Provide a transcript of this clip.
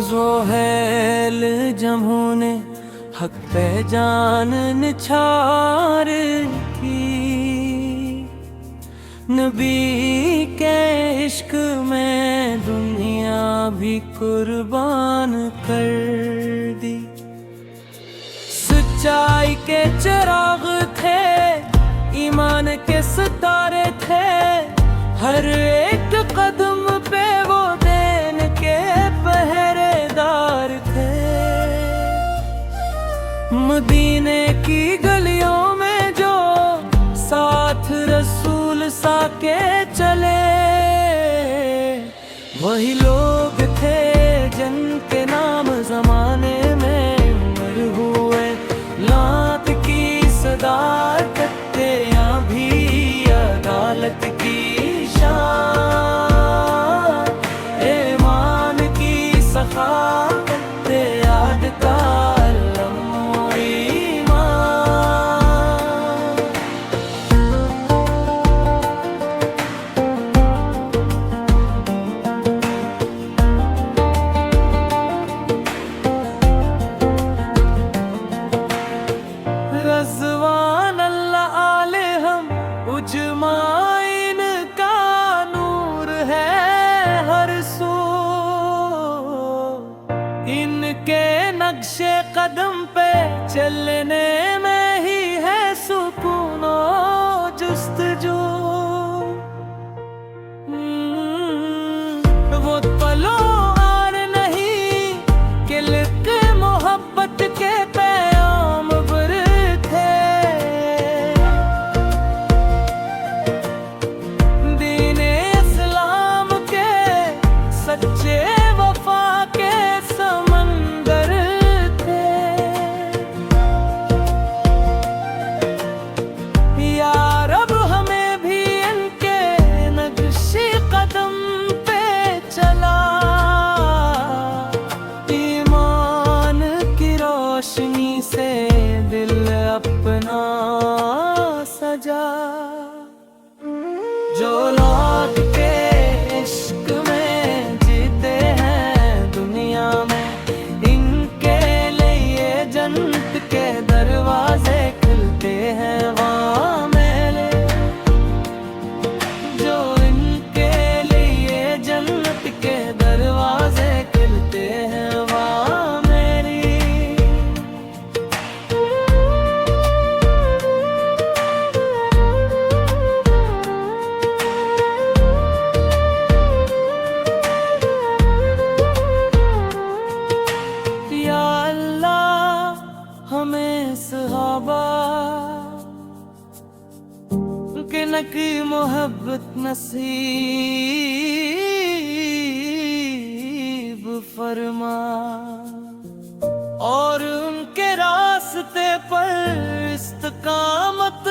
ज़ोहैल जम्हू ने हक पे जान निछार की, नबी के इश्क में दुनिया भी कुर्बान कर दी। सच्चाई के चिराग थे, ईमान के सितारे थे, हर एक कदम पे वो दिन के पहरेदार थे। मदीने की गलियों में जो साथ रसूल सा के चले, वही लोग थे जिनके नाम जमाने में उमर हुए। लात की सदाकत या भी अदालत की शान, ईमान की सखावत याद का रज़वान अल्लाह आले हम उजमाइन का नूर है हर सू। इनके नक्शे कदम पे चलने में ही है सुकून और जुस्तजू। वो पलो आर नहीं कि लिख मोहब्बत के पैगाम सच्चे वफा के समंदर थे। या रब हमें भी इनके नक्शे कदम पे चला, ईमान की रोशनी से दिल अपना सजा। जो लोग के इश्क में जीते हैं दुनिया में, इनके लिए जन्नत के दरवाजे खुलते हैं वहाँ मेले। जो इनके लिए जन्नत के दरवाजे खुलते हैं वहाँ मेरी। हमें सहाबा के नकी मोहब्बत नसीब फरमा, और उनके रास्ते पर इस्तकामत